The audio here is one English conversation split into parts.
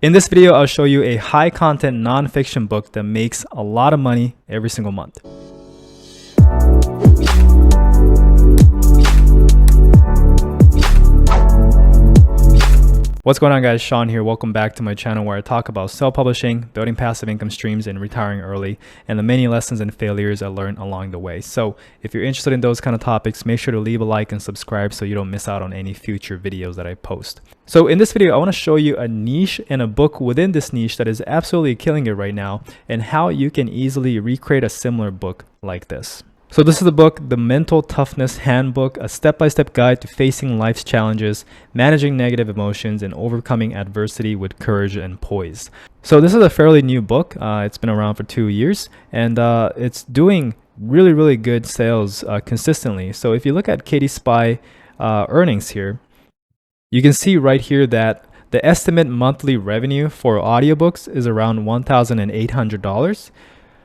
In this video, I'll show you a high content nonfiction book that makes a lot of money every single month. What's going on, guys? Sean here. Welcome back to my channel where I talk about self-publishing, building passive income streams, and retiring early, and the many lessons and failures I learned along the way. So if you're interested in those kind of topics, make sure to leave a like and subscribe so you don't miss out on any future videos that I post. So in this video, I want to show you a niche and a book within this niche that is absolutely killing it right now, and how you can easily recreate a similar book like this. So this is the book, The Mental Toughness Handbook, a step-by-step guide to facing life's challenges, managing negative emotions, and overcoming adversity with courage and poise. So this is a fairly new book. It's been around for 2 years, and it's doing really good sales consistently. So if you look at KDP earnings here, you can see right here that the estimate monthly revenue for audiobooks is around $1,800.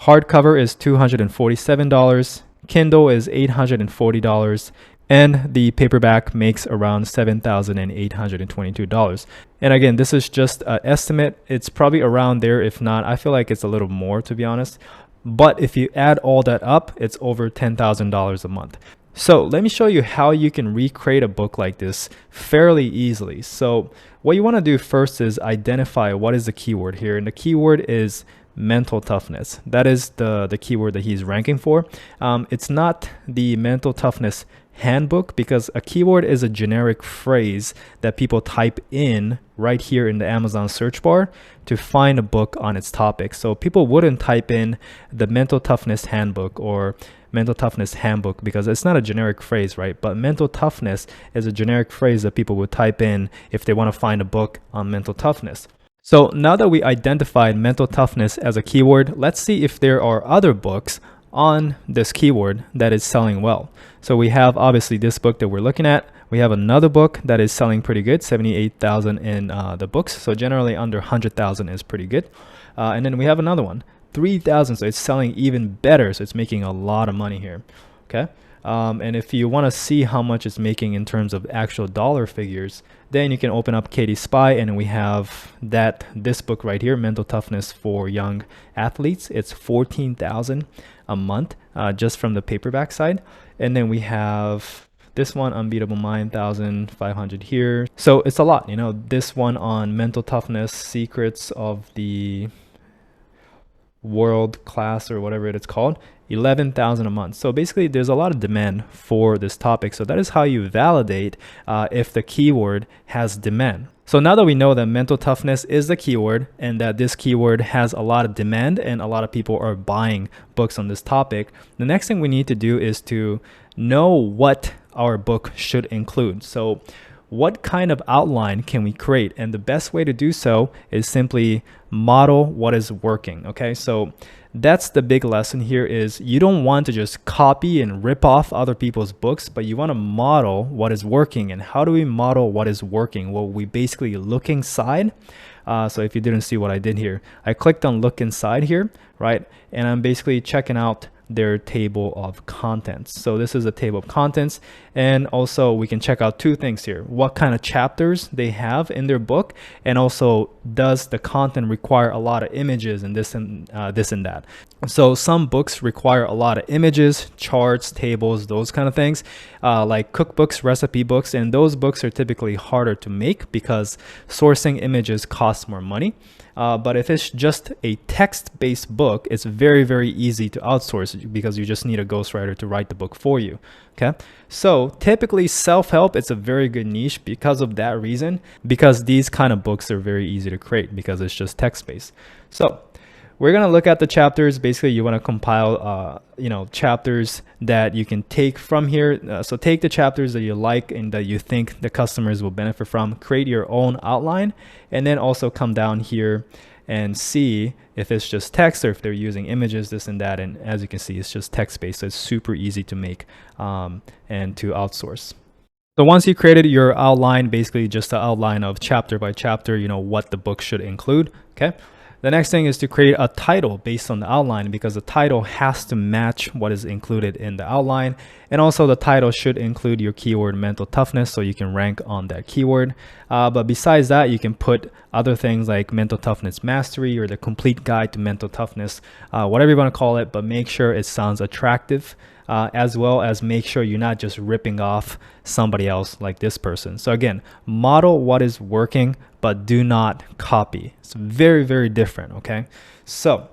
Hardcover is $247, Kindle is $840, and the paperback makes around $7,822. And again, this is just an estimate. It's probably around there. If not, I feel like it's a little more, to be honest. But if you add all that up, it's over $10,000 a month. So let me show you how you can recreate a book like this fairly easily. So what you want to do first is identify what is the keyword here. And the keyword is mental toughness. That is the keyword that he's ranking for. It's not the mental toughness handbook, because a keyword is a generic phrase that people type in right here in the Amazon search bar to find a book on its topic. So people wouldn't type in the mental toughness handbook or mental toughness handbook because it's not a generic phrase, right? But mental toughness is a generic phrase that people would type in if they want to find a book on mental toughness. So now that we identified mental toughness as a keyword, let's see if there are other books on this keyword that is selling well. So we have obviously this book that we're looking at. We have another book that is selling pretty good, 78,000 in the books. So generally under 100,000 is pretty good. And then we have another one, 3,000. So it's selling even better. So it's making a lot of money here. Okay. And if you want to see how much it's making in terms of actual dollar figures, then you can open up KDP, and we have this book right here, Mental Toughness for Young Athletes. It's 14,000 a month just from the paperback side. And then we have this one, Unbeatable Mind, 1,500 here. So it's a lot, you know. This one on mental toughness, secrets of the world class, or whatever it's called, 11,000 a month. So basically there's a lot of demand for this topic. So that is how you validate if the keyword has demand. So now that we know that mental toughness is the keyword and that this keyword has a lot of demand and a lot of people are buying books on this topic, the next thing we need to do is to know what our book should include. So what kind of outline can we create? And the best way to do so is simply model what is working. Okay, so that's the big lesson here, is you don't want to just copy and rip off other people's books, but you want to model what is working. And how do we model what is working? Well, we basically look inside. So if you didn't see what I did here, I clicked on look inside here, right? And I'm basically checking out their table of contents. So this is a table of contents, and also we can check out two things here: what kind of chapters they have in their book, and also does the content require a lot of images and this and that. So some books require a lot of images, charts, tables, those kind of things, like cookbooks, recipe books, and those books are typically harder to make because sourcing images costs more money. But if it's just a text-based book, it's very easy to outsource because you just need a ghostwriter to write the book for you. Okay, so typically self-help, it's a very good niche because of that reason, because these kind of books are very easy to create because it's just text-based. So we're going to look at the chapters. Basically, you want to compile, chapters that you can take from here. So take the chapters that you like and that you think the customers will benefit from, create your own outline, and then also come down here and see if it's just text or if they're using images, this and that. And as you can see, it's just text-based. So it's super easy to make and to outsource. So once you created your outline, basically just the outline of chapter by chapter, what the book should include. Okay. The next thing is to create a title based on the outline, because the title has to match what is included in the outline. And also the title should include your keyword mental toughness so you can rank on that keyword. But besides that, you can put other things like mental toughness mastery or the complete guide to mental toughness, whatever you want to call it, but make sure it sounds attractive. As well as make sure you're not just ripping off somebody else like this person. So again, model what is working, but do not copy. It's very, very different, okay? So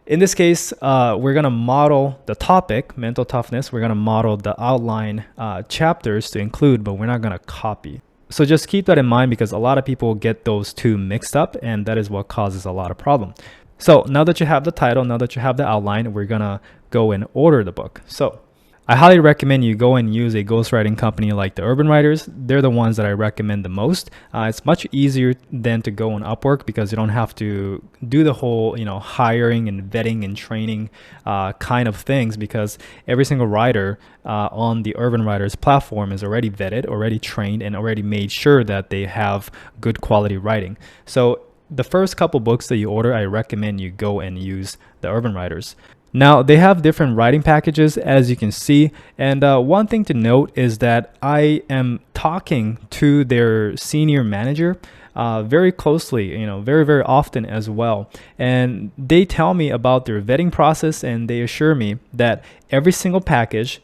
in this case, we're going to model the topic, mental toughness. We're going to model the outline chapters to include, but we're not going to copy. So just keep that in mind because a lot of people get those two mixed up, and that is what causes a lot of problem. So now that you have the title, now that you have the outline, we're going to go and order the book. So I highly recommend you go and use a ghostwriting company like the Urban Writers. They're the ones that I recommend the most. It's much easier than to go on Upwork because you don't have to do the whole, hiring and vetting and training kind of things, because every single writer on the Urban Writers platform is already vetted, already trained, and already made sure that they have good quality writing. So the first couple books that you order, I recommend you go and use the Urban Writers. Now, they have different writing packages, as you can see. And one thing to note is that I am talking to their senior manager very closely, very, very often as well. And they tell me about their vetting process, and they assure me that every single package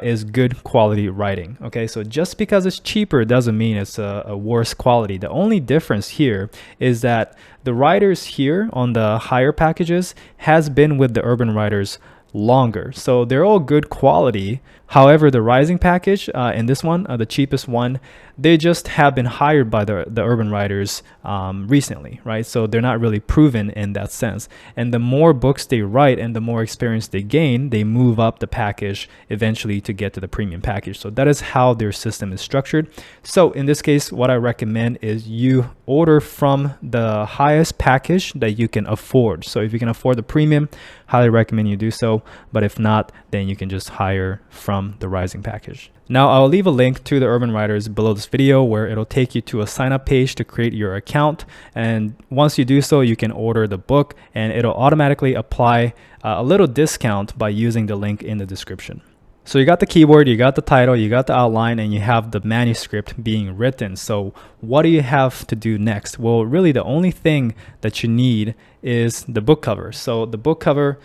is good quality writing. Okay, so just because it's cheaper doesn't mean it's a worse quality. The only difference here is that the writers here on the higher packages has been with the Urban Writers longer, so they're all good quality. However, the rising package in this one, the cheapest one, they just have been hired by the Urban Writers recently, right? So they're not really proven in that sense. And the more books they write and the more experience they gain, they move up the package eventually to get to the premium package. So that is how their system is structured. So in this case, what I recommend is you order from the highest package that you can afford. So if you can afford the premium, highly recommend you do so. But if not, then you can just hire from the rising package. Now, I'll leave a link to the Urban Writers below this video where it'll take you to a sign up page to create your account. And once you do so, you can order the book and it'll automatically apply a little discount by using the link in the description. So you got the keyword, you got the title, you got the outline, and you have the manuscript being written. So what do you have to do next? Well, really the only thing that you need is the book cover. So the book cover,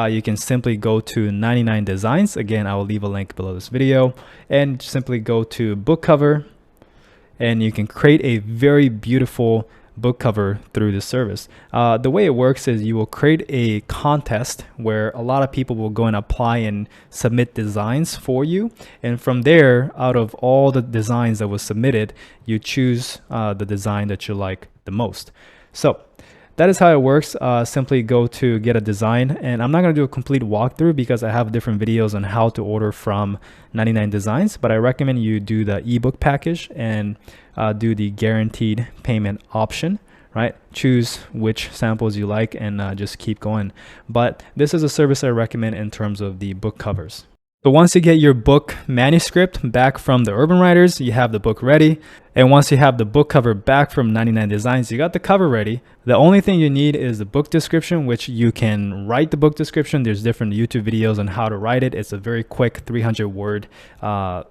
you can simply go to 99 Designs. Again, I will leave a link below this video, and simply go to book cover, and you can create a very beautiful book cover through this service. The way it works is you will create a contest where a lot of people will go and apply and submit designs for you, and from there, out of all the designs that was submitted, you choose the design that you like the most. So that is how it works. Simply go to get a design, and I'm not going to do a complete walkthrough because I have different videos on how to order from 99 Designs, but I recommend you do the ebook package and do the guaranteed payment option, right? Choose which samples you like and just keep going. But this is a service I recommend in terms of the book covers. So once you get your book manuscript back from the Urban Writers, you have the book ready. And once you have the book cover back from 99 Designs, you got the cover ready. The only thing you need is the book description, which you can write the book description. There's different YouTube videos on how to write it. It's a very quick 300 word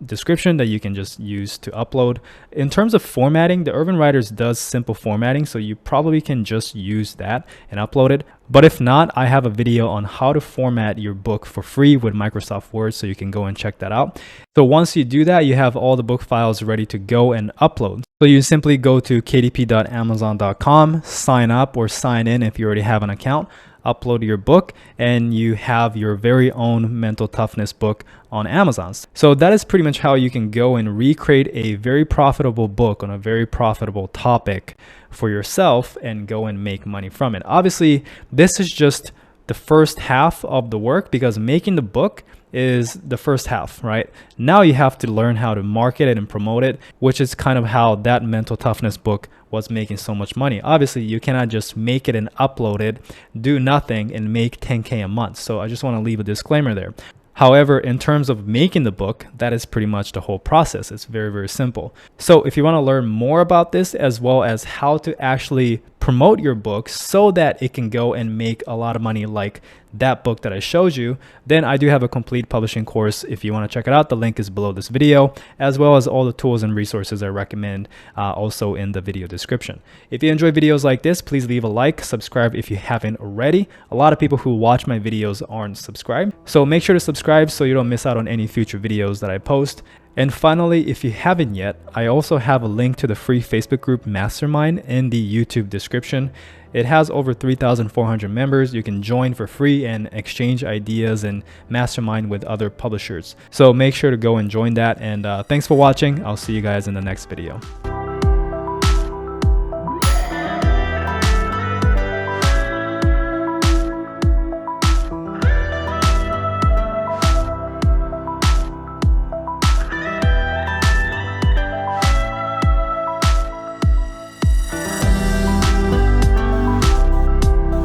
description that you can just use to upload. In terms of formatting, the Urban Writers does simple formatting, so you probably can just use that and upload it. But if not, I have a video on how to format your book for free with Microsoft Word, so you can go and check that out. So once you do that, you have all the book files ready to go and upload. So you simply go to kdp.amazon.com, sign up or sign in if you already have an account, upload your book, and you have your very own mental toughness book on Amazon. So that is pretty much how you can go and recreate a very profitable book on a very profitable topic for yourself and go and make money from it. Obviously, this is just the first half of the work, because making the book is the first half, right? Now you have to learn how to market it and promote it, which is kind of how that mental toughness book was making so much money. Obviously, you cannot just make it and upload it, do nothing, and make 10K a month. So I just want to leave a disclaimer there. However, in terms of making the book, that is pretty much the whole process. It's very, very simple. So if you want to learn more about this, as well as how to actually promote your book so that it can go and make a lot of money like that book that I showed you, then I do have a complete publishing course. If you want to check it out, the link is below this video, as well as all the tools and resources I recommend also in the video description. If you enjoy videos like this, please leave a like, subscribe if you haven't already. A lot of people who watch my videos aren't subscribed, so make sure to subscribe so you don't miss out on any future videos that I post. And finally, if you haven't yet, I also have a link to the free Facebook group Mastermind in the YouTube description. It has over 3,400 members. You can join for free and exchange ideas and mastermind with other publishers. So make sure to go and join that. And thanks for watching. I'll see you guys in the next video.